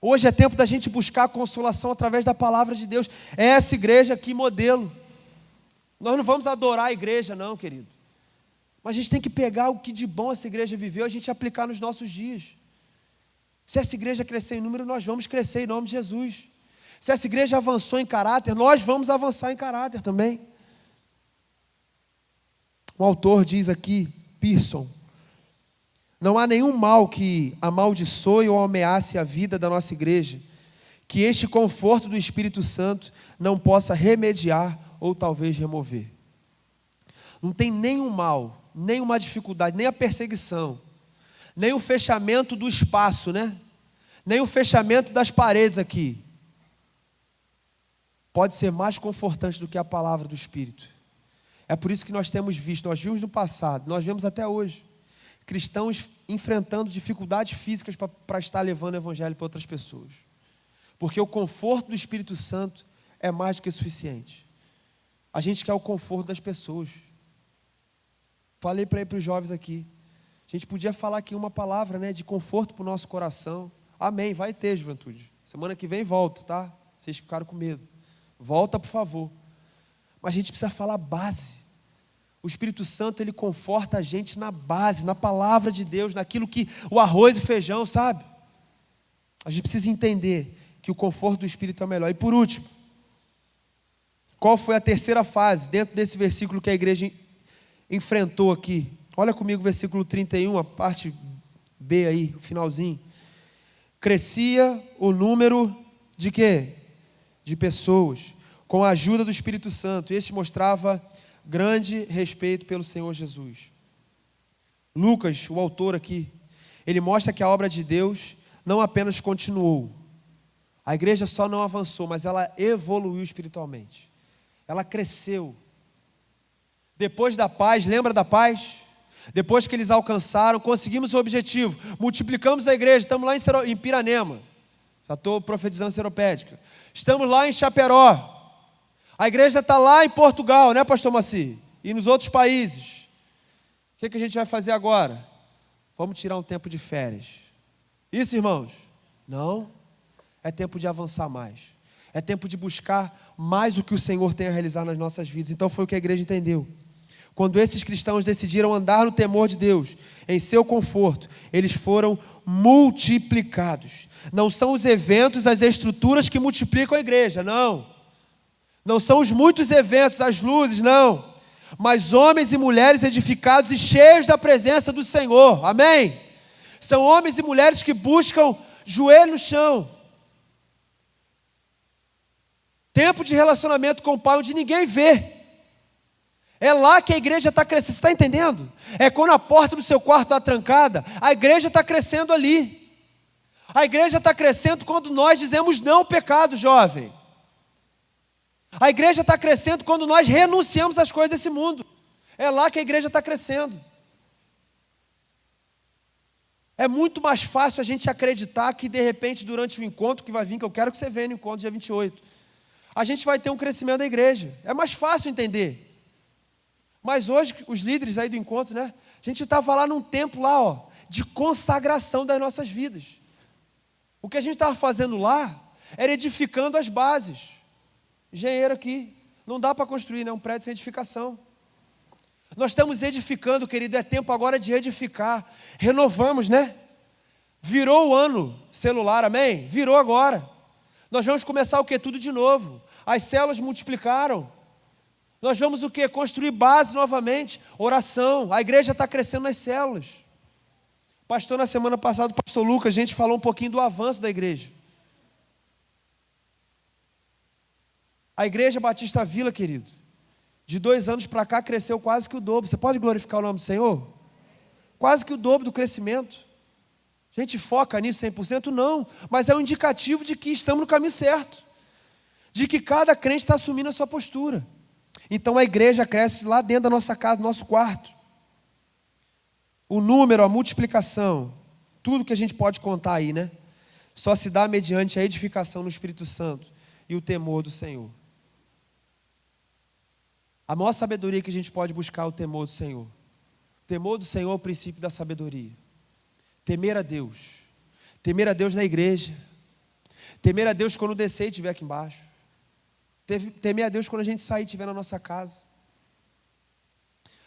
Hoje é tempo da gente buscar a consolação através da palavra de Deus. Essa igreja aqui, modelo. Nós não vamos adorar a igreja, não, querido. Mas a gente tem que pegar o que de bom essa igreja viveu, a gente aplicar nos nossos dias. Se essa igreja crescer em número, nós vamos crescer em nome de Jesus. Se essa igreja avançou em caráter, nós vamos avançar em caráter também. O autor diz aqui, Pearson: não há nenhum mal que amaldiçoe ou ameace a vida da nossa igreja, que este conforto do Espírito Santo não possa remediar ou talvez remover. Não tem nenhum mal, nenhuma dificuldade, nem a perseguição, nem o fechamento do espaço, né? Nem o fechamento das paredes aqui pode ser mais confortante do que a palavra do Espírito. É por isso que nós temos visto, nós vimos no passado, nós vemos até hoje, cristãos enfrentando dificuldades físicas para estar levando o evangelho para outras pessoas. Porque o conforto do Espírito Santo é mais do que suficiente. A gente quer o conforto das pessoas. Falei para os jovens aqui, a gente podia falar aqui uma palavra, né, de conforto para o nosso coração. Amém, vai ter, juventude. Semana que vem volta, tá? Vocês ficaram com medo. Volta, por favor. Mas a gente precisa falar base. O Espírito Santo, ele conforta a gente na base, na palavra de Deus, naquilo que o arroz e feijão, sabe? A gente precisa entender que o conforto do Espírito é o melhor. E por último, qual foi a terceira fase dentro desse versículo que a igreja enfrentou aqui? Olha comigo o versículo 31, a parte B aí, o finalzinho. Crescia o número de quê? De pessoas, com a ajuda do Espírito Santo. Este mostrava grande respeito pelo Senhor Jesus. Lucas, o autor aqui, ele mostra que a obra de Deus não apenas continuou. A igreja só não avançou, mas ela evoluiu espiritualmente. Ela cresceu. Depois da paz, lembra da paz? Depois que eles alcançaram, conseguimos o objetivo, multiplicamos a igreja, estamos lá em Piranema, já estou profetizando seropédica, estamos lá em Chaperó, a igreja está lá em Portugal, né, pastor Maci? E nos outros países. O que a gente vai fazer agora? Vamos tirar um tempo de férias. Isso, irmãos? Não. É tempo de avançar mais. É tempo de buscar mais o que o Senhor tem a realizar nas nossas vidas. Então foi o que a igreja entendeu. Quando esses cristãos decidiram andar no temor de Deus, em seu conforto, eles foram multiplicados. Não são os eventos, as estruturas que multiplicam a igreja, não. Não são os muitos eventos, as luzes, não. Mas homens e mulheres edificados e cheios da presença do Senhor, amém? São homens e mulheres que buscam joelho no chão. Tempo de relacionamento com o Pai onde ninguém vê. É lá que a igreja está crescendo, você está entendendo? É quando a porta do seu quarto está trancada, a igreja está crescendo ali. A igreja está crescendo quando nós dizemos não ao pecado, jovem. A igreja está crescendo quando nós renunciamos às coisas desse mundo. É lá que a igreja está crescendo. É muito mais fácil a gente acreditar que de repente durante o encontro que vai vir, que eu quero que você venha no encontro dia 28, a gente vai ter um crescimento da igreja. É mais fácil entender. Mas hoje, os líderes aí do encontro, né? A gente estava lá num tempo lá, ó, de consagração das nossas vidas. O que a gente estava fazendo lá era edificando as bases. Engenheiro aqui, não dá para construir, né? Um prédio sem edificação. Nós estamos edificando, querido, é tempo agora de edificar. Renovamos, né? Virou o ano celular, amém? Virou agora. Nós vamos começar o quê? Tudo de novo. As células multiplicaram. Nós vamos o quê? Construir base novamente. Oração. A igreja está crescendo nas células. Pastor, na semana passada, o pastor Lucas, a gente falou um pouquinho do avanço da igreja. A igreja Batista Vila, querido, de 2 anos para cá cresceu quase que o dobro. Você pode glorificar o nome do Senhor? Quase que o dobro do crescimento. A gente foca nisso 100%? Não, mas é um indicativo de que estamos no caminho certo. De que cada crente está assumindo a sua postura. Então a igreja cresce lá dentro da nossa casa, do nosso quarto. O número, a multiplicação, tudo que a gente pode contar aí, né? Só se dá mediante a edificação no Espírito Santo e o temor do Senhor. A maior sabedoria que a gente pode buscar é o temor do Senhor. O temor do Senhor é o princípio da sabedoria. Temer a Deus. Temer a Deus na igreja. Temer a Deus quando descer e estiver aqui embaixo. Temer a Deus quando a gente sair e estiver na nossa casa.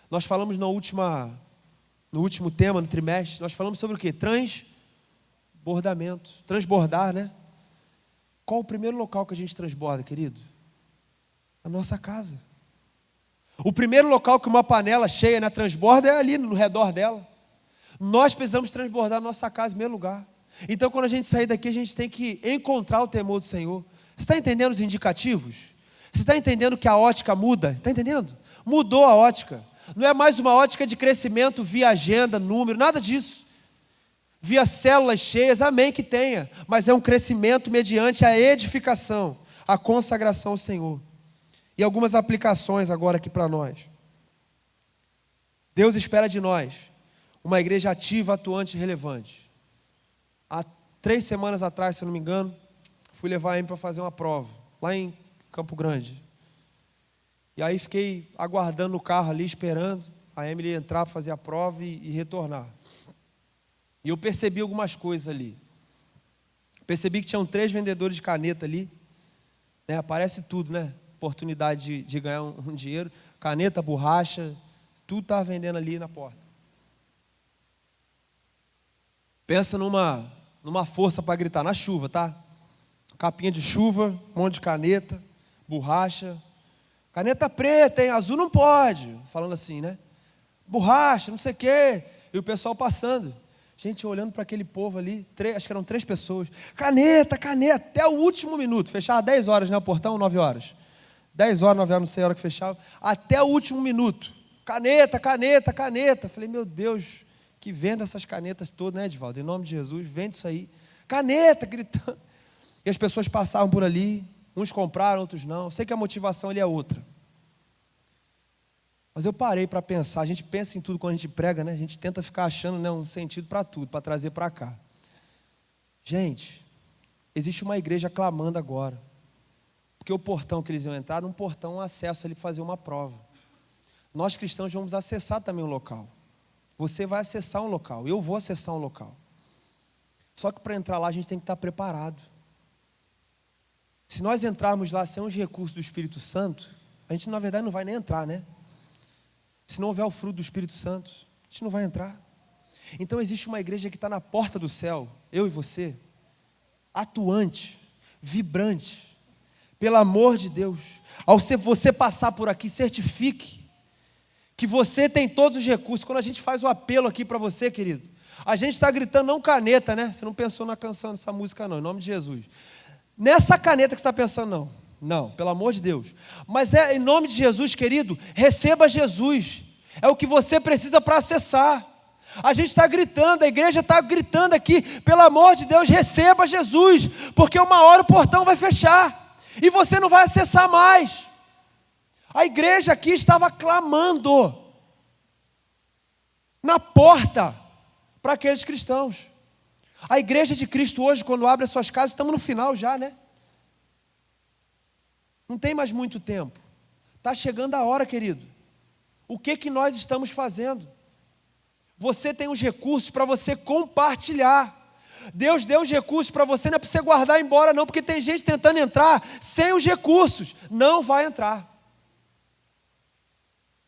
Nós falamos no último tema, no trimestre, nós falamos sobre o quê? Transbordamento. Transbordar, né? Qual o primeiro local que a gente transborda, querido? A nossa casa. O primeiro local que uma panela cheia, né, transborda é ali no redor dela. Nós precisamos transbordar a nossa casa em primeiro lugar. Então quando a gente sair daqui, a gente tem que encontrar o temor do Senhor. Você está entendendo os indicativos? Você está entendendo que a ótica muda? Está entendendo? Mudou a ótica. Não é mais uma ótica de crescimento via agenda, número, nada disso. Via células cheias, amém que tenha. Mas é um crescimento mediante a edificação, a consagração ao Senhor. E algumas aplicações agora aqui para nós. Deus espera de nós uma igreja ativa, atuante e relevante. Há 3 semanas atrás, se eu não me engano, fui levar a Emily para fazer uma prova, lá em Campo Grande. E aí fiquei aguardando no carro ali, esperando a Emily entrar para fazer a prova e retornar. E eu percebi algumas coisas ali. Percebi que tinham 3 vendedores de caneta ali. Né? Aparece tudo, né? Oportunidade de ganhar um dinheiro. Caneta, borracha, tudo estava vendendo ali na porta. Pensa numa força para gritar, na chuva, tá? Capinha de chuva, um monte de caneta, borracha. Caneta preta, hein? Azul não pode. Falando assim, né? Borracha, não sei o quê. E o pessoal passando. Gente olhando para aquele povo ali, acho que eram 3 pessoas. Caneta, até o último minuto. Fechava 10 horas, né? O portão, 9 horas. 10 horas, 9 horas, não sei a hora que fechava. Até o último minuto. Caneta. Falei, meu Deus, que venda essas canetas todas, né, Edvaldo? Em nome de Jesus, vende isso aí. Caneta, gritando. E as pessoas passavam por ali. Uns compraram, outros não. Sei que a motivação ali é outra. Mas eu parei para pensar, a gente pensa em tudo quando a gente prega, né? A gente tenta ficar achando, né, um sentido para tudo, para trazer para cá. Gente, existe uma igreja clamando agora. Porque o portão que eles iam entrar, um portão, um acesso ali para fazer uma prova. Nós cristãos vamos acessar também um local. Você vai acessar um local, eu vou acessar um local. Só que para entrar lá a gente tem que estar preparado. Se nós entrarmos lá sem os recursos do Espírito Santo, a gente na verdade não vai nem entrar, né? Se não houver o fruto do Espírito Santo, a gente não vai entrar. Então existe uma igreja que está na porta do céu, eu e você, atuante, vibrante, pelo amor de Deus. Ao você passar por aqui, certifique que você tem todos os recursos. Quando a gente faz o apelo aqui para você, querido, a gente está gritando não caneta, né? Você não pensou na canção dessa música não, em nome de Jesus. Nessa caneta que você está pensando não. Não, pelo amor de Deus. Mas é em nome de Jesus, querido, receba Jesus. É o que você precisa para acessar. A gente está gritando, a igreja está gritando aqui, pelo amor de Deus, receba Jesus, porque uma hora o portão vai fechar e você não vai acessar mais. A igreja aqui estava clamando na porta para aqueles cristãos. A igreja de Cristo hoje, quando abre as suas casas, estamos no final já, né? Não tem mais muito tempo. Está chegando a hora, querido. O que nós estamos fazendo? Você tem os recursos para você compartilhar. Deus deu os recursos para você, não é para você guardar e ir embora não, porque tem gente tentando entrar sem os recursos. Não vai entrar.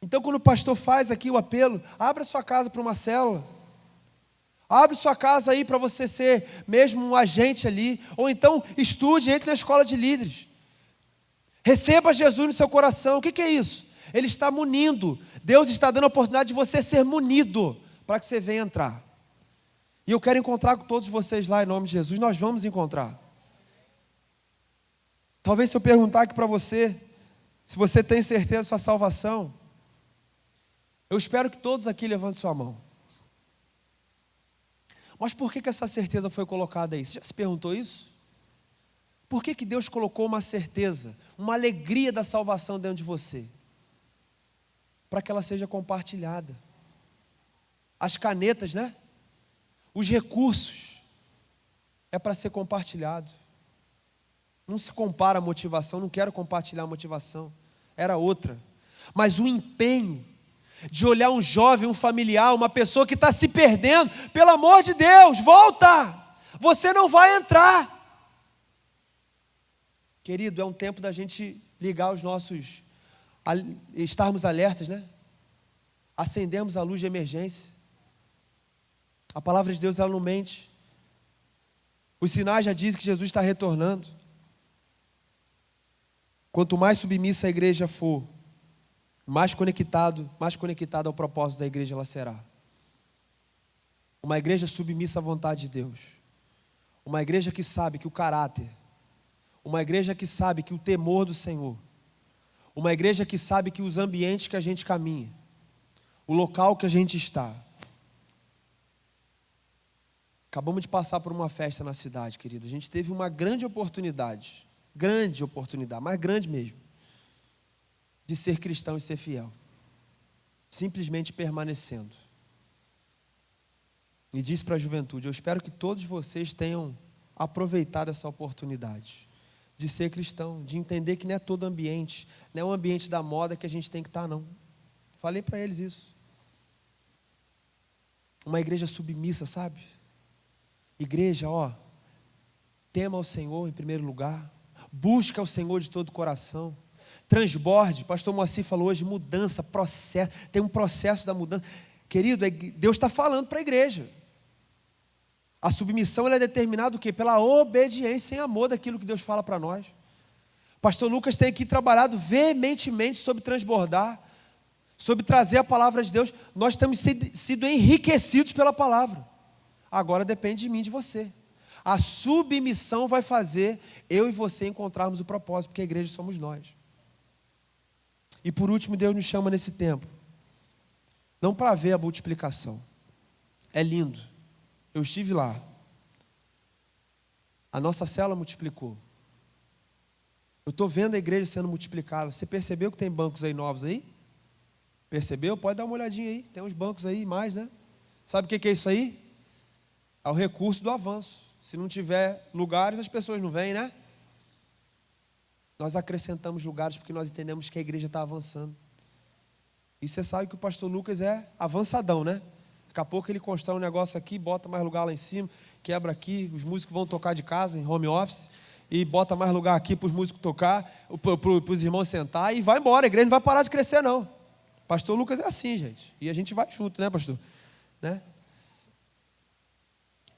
Então quando o pastor faz aqui o apelo, abra sua casa para uma célula. Abre sua casa aí para você ser mesmo um agente ali. Ou então estude, entre na escola de líderes. Receba Jesus no seu coração. O que é isso? Ele está munindo. Deus está dando a oportunidade de você ser munido para que você venha entrar. E eu quero encontrar com todos vocês lá em nome de Jesus. Nós vamos encontrar. Talvez se eu perguntar aqui para você, se você tem certeza da sua salvação, eu espero que todos aqui levantem sua mão. Mas por que essa certeza foi colocada aí? Você já se perguntou isso? Por que Deus colocou uma certeza, uma alegria da salvação dentro de você? Para que ela seja compartilhada. As canetas, né? Os recursos. É para ser compartilhado. Não se compara a motivação, não quero compartilhar a motivação. Era outra. Mas o empenho de olhar um jovem, um familiar, uma pessoa que está se perdendo, pelo amor de Deus, volta! Você não vai entrar. Querido, é um tempo da gente ligar os nossos, estarmos alertas, né? Acendermos a luz de emergência. A palavra de Deus, ela não mente. Os sinais já dizem que Jesus está retornando. Quanto mais submissa a igreja for, mais conectada ao propósito da igreja ela será. Uma igreja submissa à vontade de Deus. Uma igreja que sabe que o caráter, uma igreja que sabe que o temor do Senhor, uma igreja que sabe que os ambientes que a gente caminha, o local que a gente está. Acabamos de passar por uma festa na cidade, querido. A gente teve uma grande oportunidade, mas grande mesmo, de ser cristão e ser fiel, simplesmente permanecendo. E disse para a juventude: eu espero que todos vocês tenham aproveitado essa oportunidade de ser cristão, de entender que não é todo ambiente, não é um ambiente da moda que a gente tem que estar, não. Falei para eles isso. Uma igreja submissa, sabe? Igreja, tema ao Senhor em primeiro lugar, busca o Senhor de todo o coração, transborde. Pastor Moacir falou hoje, mudança, processo, tem um processo da mudança. Querido, Deus está falando para a igreja. A submissão ela é determinada o quê? Pela obediência em amor daquilo que Deus fala para nós. Pastor Lucas tem aqui trabalhado veementemente sobre transbordar, sobre trazer a palavra de Deus. Nós temos sido enriquecidos pela palavra. Agora depende de mim e de você. A submissão vai fazer eu e você encontrarmos o propósito, porque a igreja somos nós. E por último, Deus nos chama nesse tempo, não para ver a multiplicação. É lindo. Eu estive lá. A nossa célula multiplicou. Eu estou vendo a igreja sendo multiplicada. Você percebeu que tem bancos aí novos aí? Percebeu? Pode dar uma olhadinha aí. Tem uns bancos aí, mais, né? Sabe o que é isso aí? É o recurso do avanço. Se não tiver lugares, as pessoas não vêm, né? Nós acrescentamos lugares porque nós entendemos que a igreja está avançando. E você sabe que o pastor Lucas é avançadão, né? Daqui a pouco ele constrói um negócio aqui, bota mais lugar lá em cima, quebra aqui, os músicos vão tocar de casa, em home office, e bota mais lugar aqui para os músicos tocar, para os irmãos sentar, e vai embora. A igreja não vai parar de crescer, não. Pastor Lucas é assim, gente. E a gente vai junto, né, pastor? Né?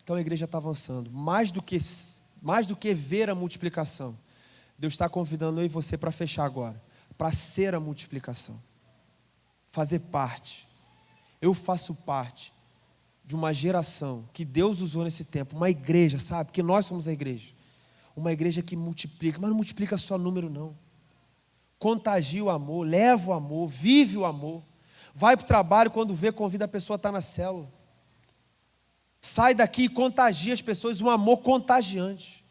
Então a igreja está avançando. Mais do que ver a multiplicação, Deus está convidando eu e você para fechar agora, para ser a multiplicação, fazer parte. Eu faço parte de uma geração que Deus usou nesse tempo, uma igreja, sabe? Porque nós somos a igreja. Uma igreja que multiplica, mas não multiplica só número, não. Contagia o amor, leva o amor, vive o amor. Vai para o trabalho, quando vê, convida a pessoa a estar na célula. Sai daqui e contagia as pessoas, um amor contagiante.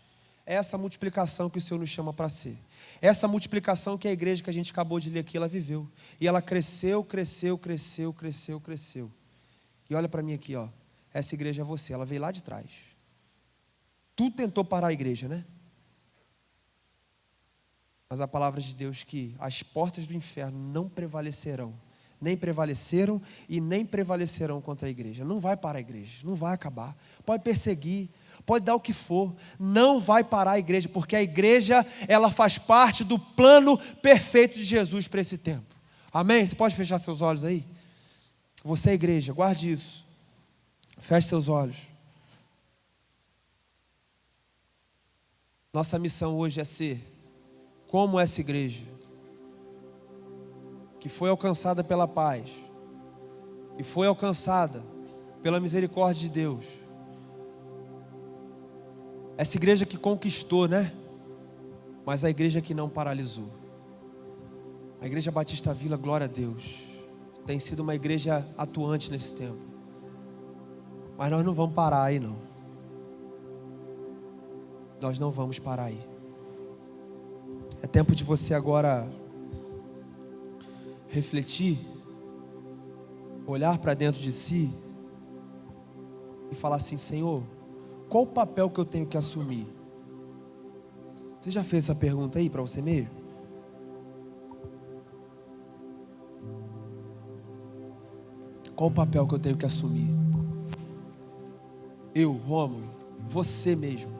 É essa multiplicação que o Senhor nos chama para ser. Essa multiplicação que a igreja que a gente acabou de ler aqui, ela viveu. E ela cresceu, cresceu, cresceu, cresceu, cresceu. E olha para mim aqui, ó. Essa igreja é você, ela veio lá de trás. Tu tentou parar a igreja, né? Mas a palavra de Deus que as portas do inferno não prevalecerão. Nem prevaleceram e nem prevalecerão contra a igreja. Não vai parar a igreja, não vai acabar. Pode perseguir, pode dar o que for, não vai parar a igreja, porque a igreja, ela faz parte do plano perfeito de Jesus para esse tempo. Amém? Você pode fechar seus olhos aí? Você é igreja, guarde isso. Feche seus olhos. Nossa missão hoje é ser como essa igreja, que foi alcançada pela paz, que foi alcançada pela misericórdia de Deus. Essa igreja que conquistou, né? Mas a igreja que não paralisou. A Igreja Batista Vila, glória a Deus, tem sido uma igreja atuante nesse tempo. Mas nós não vamos parar aí, não. Nós não vamos parar aí. É tempo de você agora refletir, olhar para dentro de si e falar assim: Senhor, qual o papel que eu tenho que assumir? Você já fez essa pergunta aí para você mesmo? Qual o papel que eu tenho que assumir? Eu, Rômulo, você mesmo.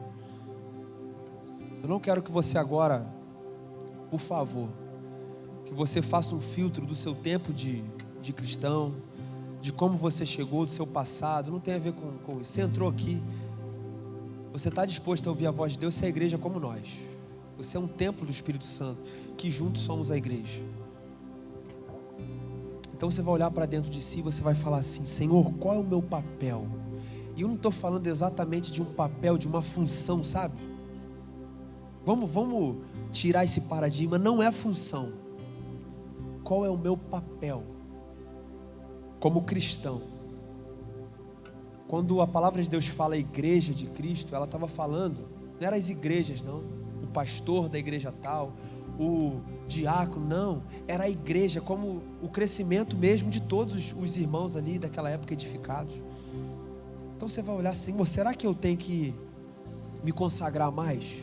Eu não quero que você agora, por favor, que você faça um filtro do seu tempo de cristão, de como você chegou, do seu passado. Não tem a ver com isso. Você entrou aqui, você está disposto a ouvir a voz de Deus. Você é a igreja como nós. Você é um templo do Espírito Santo, que juntos somos a igreja. Então você vai olhar para dentro de si e você vai falar assim: Senhor, qual é o meu papel? E eu não estou falando exatamente de um papel, de uma função, sabe? Vamos tirar esse paradigma. Não é função. Qual é o meu papel como cristão? Quando a palavra de Deus fala igreja de Cristo, ela estava falando, não eram as igrejas, não, o pastor da igreja tal, o diácono, não, era a igreja, como o crescimento mesmo de todos os irmãos ali daquela época edificados. Então você vai olhar: Senhor, será que eu tenho que me consagrar mais?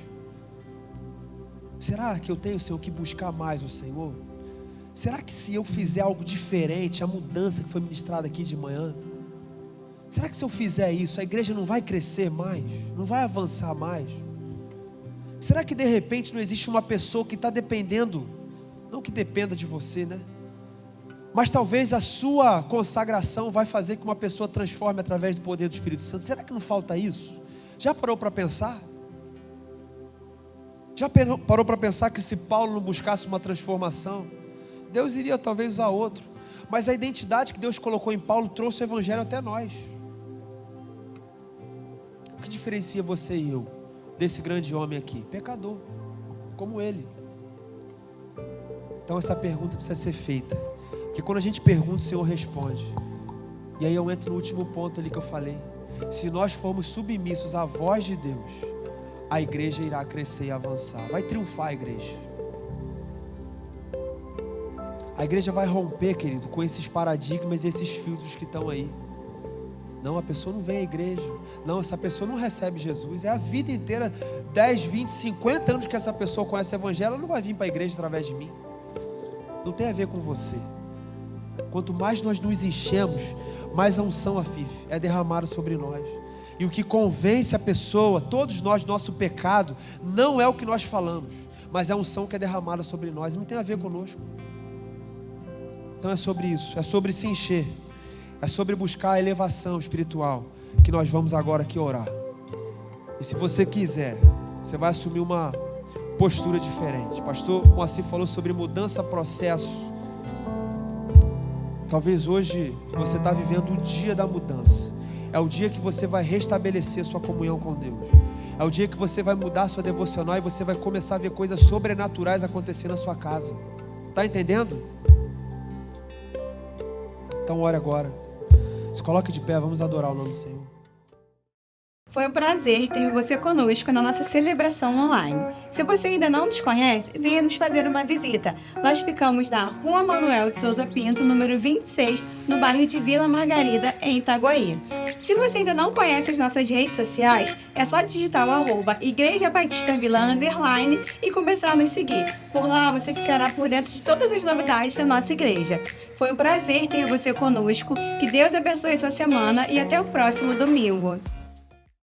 Será que eu tenho, Senhor, que buscar mais o Senhor? Será que se eu fizer algo diferente, a mudança que foi ministrada aqui de manhã, será que se eu fizer isso, a igreja não vai crescer mais? Não vai avançar mais? Será que de repente não existe uma pessoa que está dependendo, não que dependa de você, né? Mas talvez a sua consagração vai fazer que uma pessoa transforme através do poder do Espírito Santo. Será que não falta isso? Já parou para pensar? Já parou para pensar que se Paulo não buscasse uma transformação, Deus iria talvez usar outro? Mas a identidade que Deus colocou em Paulo trouxe o evangelho até nós. O que diferencia você e eu desse grande homem aqui? Pecador, como ele. Então essa pergunta precisa ser feita, porque quando a gente pergunta, o Senhor responde. E aí eu entro no último ponto ali que eu falei: se nós formos submissos à voz de Deus, a igreja irá crescer e avançar. Vai triunfar a igreja. A igreja vai romper, querido, com esses paradigmas e esses filtros que estão aí. Não, a pessoa não vem à igreja. Não, essa pessoa não recebe Jesus. É a vida inteira, 10, 20, 50 anos que essa pessoa conhece o evangelho, ela não vai vir para a igreja através de mim. Não tem a ver com você. Quanto mais nós nos enchemos, mais a unção, Afif, é derramada sobre nós. E o que convence a pessoa, todos nós, nosso pecado, não é o que nós falamos, mas é a unção que é derramada sobre nós. Não tem a ver conosco. Então é sobre isso, é sobre se encher, é sobre buscar a elevação espiritual, que nós vamos agora aqui orar. E se você quiser, você vai assumir uma postura diferente. Pastor Moacir falou sobre mudança, processo. Talvez hoje você está vivendo o dia da mudança. É o dia que você vai restabelecer sua comunhão com Deus. É o dia que você vai mudar sua devocional e você vai começar a ver coisas sobrenaturais acontecendo na sua casa. Está entendendo? Então ore agora. Se coloque de pé, vamos adorar o nome do Senhor. Foi um prazer ter você conosco na nossa celebração online. Se você ainda não nos conhece, venha nos fazer uma visita. Nós ficamos na Rua Manuel de Souza Pinto, número 26, no bairro de Vila Margarida, em Itaguaí. Se você ainda não conhece as nossas redes sociais, é só digitar o @Igreja Batista Vila _ e começar a nos seguir. Por lá você ficará por dentro de todas as novidades da nossa igreja. Foi um prazer ter você conosco. Que Deus abençoe sua semana e até o próximo domingo.